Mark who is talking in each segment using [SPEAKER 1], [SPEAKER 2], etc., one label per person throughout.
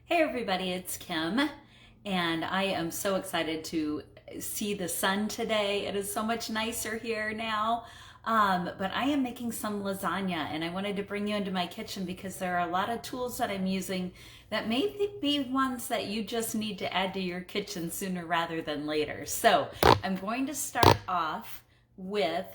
[SPEAKER 1] Hey everybody, it's Kim, and I am so excited to see the sun today. It is so much nicer here now. But I am making some lasagna, and I wanted to bring you into my kitchen because there are a lot of tools that I'm using that may be ones that you just need to add to your kitchen sooner rather than later. So I'm going to start off with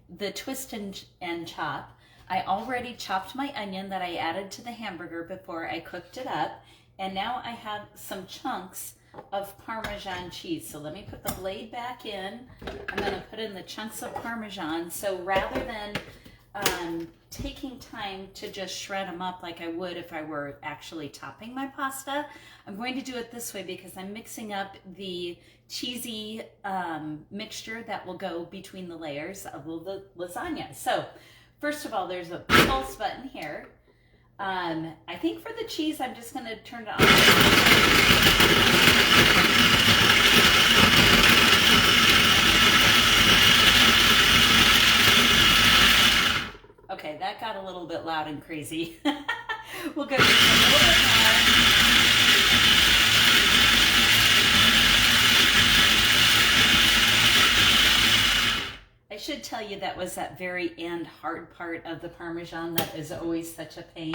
[SPEAKER 1] the twist and chop. I already chopped my onion that I added to the hamburger before I cooked it up. And now I have some chunks of Parmesan cheese. So let me put the blade back in. I'm going to put in the chunks of Parmesan. So rather than taking time to just shred them up like I would if I were actually topping my pasta, I'm going to do it this way because I'm mixing up the cheesy mixture that will go between the layers of the lasagna. So first of all, there's a pulse button here. I think for the cheese, I'm just going to turn it on. Okay, that got a little bit loud and crazy. We'll go just a little bit more. I should tell you that was that very end hard part of the Parmesan that is always such a pain.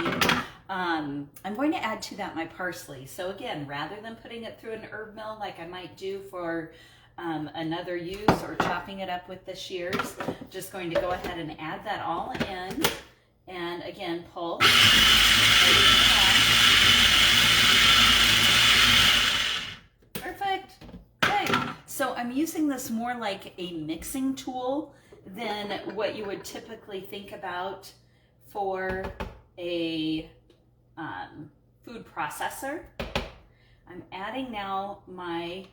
[SPEAKER 1] I'm going to add to that my parsley. So again, rather than putting it through an herb mill like I might do for another use or chopping it up with the shears, just going to go ahead and add that all in. And again, pulse. Perfect. Okay. So I'm using this more like a mixing tool than what you would typically think about for a food processor. I'm adding now my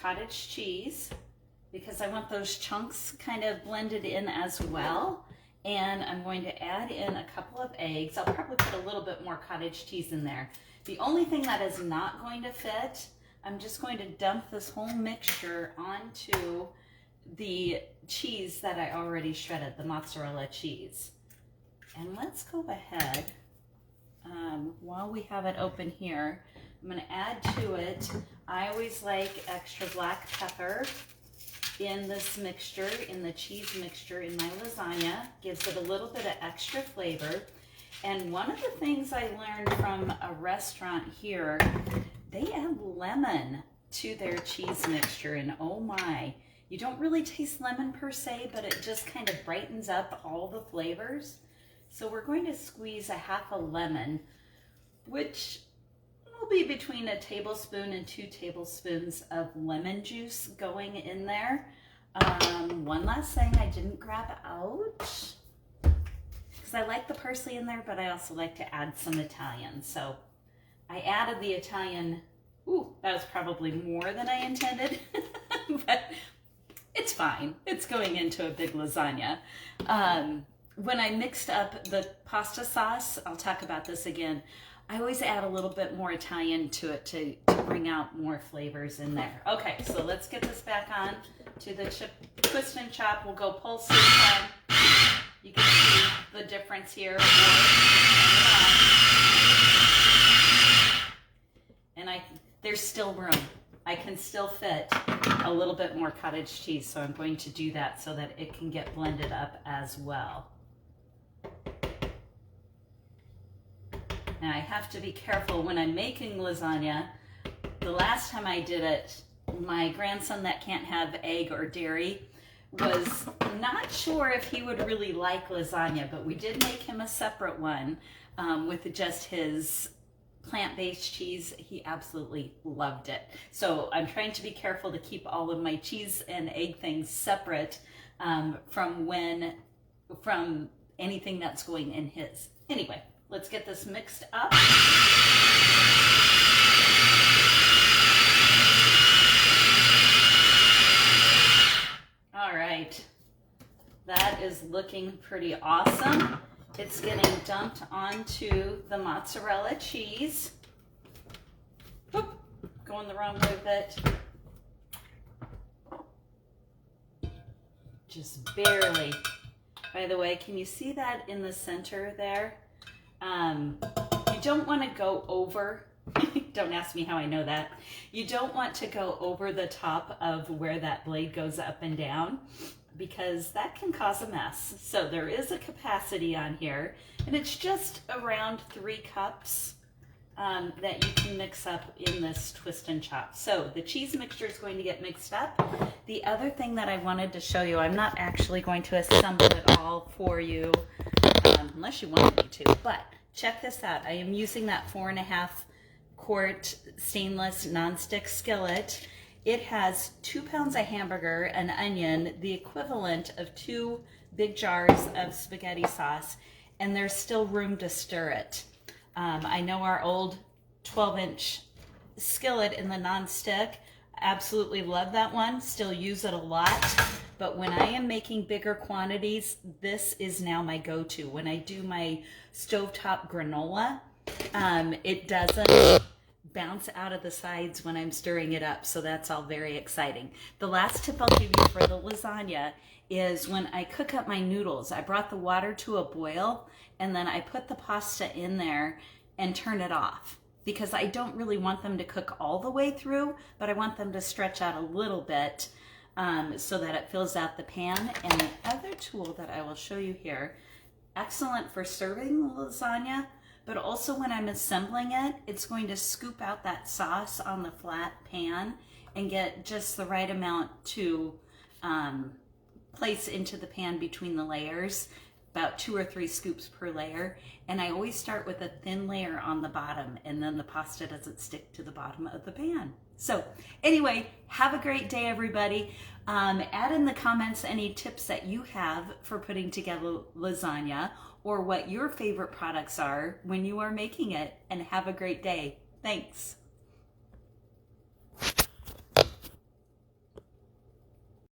[SPEAKER 1] cottage cheese because I want those chunks kind of blended in as well. And I'm going to add in a couple of eggs. I'll probably put a little bit more cottage cheese in there. The only thing that is not going to fit, I'm just going to dump this whole mixture onto the cheese that I already shredded, the mozzarella cheese. And let's go ahead, while we have it open here, I'm going to add to it, I always like extra black pepper in this mixture, in the cheese mixture in my lasagna. Gives it a little bit of extra flavor. And one of the things I learned from a restaurant here, they add lemon to their cheese mixture, and oh my, you don't really taste lemon per se, but it just kind of brightens up all the flavors. So we're going to squeeze a half a lemon, which will be between a tablespoon and 2 tablespoons of lemon juice going in there. One last thing I didn't grab out, because I like the parsley in there, but I also like to add some Italian. So I added the Italian. Ooh, that was probably more than I intended, but it's fine. It's going into a big lasagna. When I mixed up the pasta sauce, I'll talk about this again, I always add a little bit more Italian to it to bring out more flavors in there. Okay, so let's get this back on to the twist and chop. We'll go pulse this time. You can see the difference here. And there's still room. I can still fit a little bit more cottage cheese, so I'm going to do that so that it can get blended up as well. Now I have to be careful when I'm making lasagna. The last time I did it, my grandson that can't have egg or dairy was not sure if he would really like lasagna, but we did make him a separate one with just his plant-based cheese. He absolutely loved it. So I'm trying to be careful to keep all of my cheese and egg things separate from anything that's going in his. Anyway, let's get this mixed up. All right, that is looking pretty awesome. It's getting dumped onto the mozzarella cheese. Oop, going the wrong way with it. Just barely. By the way, can you see that in the center there? You don't want to go over, don't ask me how I know that. You don't want to go over the top of where that blade goes up and down, because that can cause a mess. So there is a capacity on here, and it's just around 3 cups that you can mix up in this twist and chop. So the cheese mixture is going to get mixed up. The other thing that I wanted to show you, I'm not actually going to assemble it all for you, unless you want me to, but check this out. I am using that 4.5 quart stainless nonstick skillet. It has 2 pounds of hamburger, an onion, the equivalent of 2 big jars of spaghetti sauce, and there's still room to stir it. I know our old 12-inch skillet in the nonstick, absolutely love that one, still use it a lot, but when I am making bigger quantities, this is now my go-to. When I do my stovetop granola, it doesn't bounce out of the sides when I'm stirring it up, so that's all very exciting. The last tip I'll give you for the lasagna is when I cook up my noodles, I brought the water to a boil and then I put the pasta in there and turn it off, because I don't really want them to cook all the way through, but I want them to stretch out a little bit so that it fills out the pan. And the other tool that I will show you here, excellent for serving the lasagna, but also when I'm assembling it, it's going to scoop out that sauce on the flat pan and get just the right amount to place into the pan between the layers, about 2 or 3 scoops per layer. And I always start with a thin layer on the bottom, and then the pasta doesn't stick to the bottom of the pan. So anyway, have a great day, everybody. Add in the comments any tips that you have for putting together lasagna, or what your favorite products are when you are making it, and have a great day. Thanks.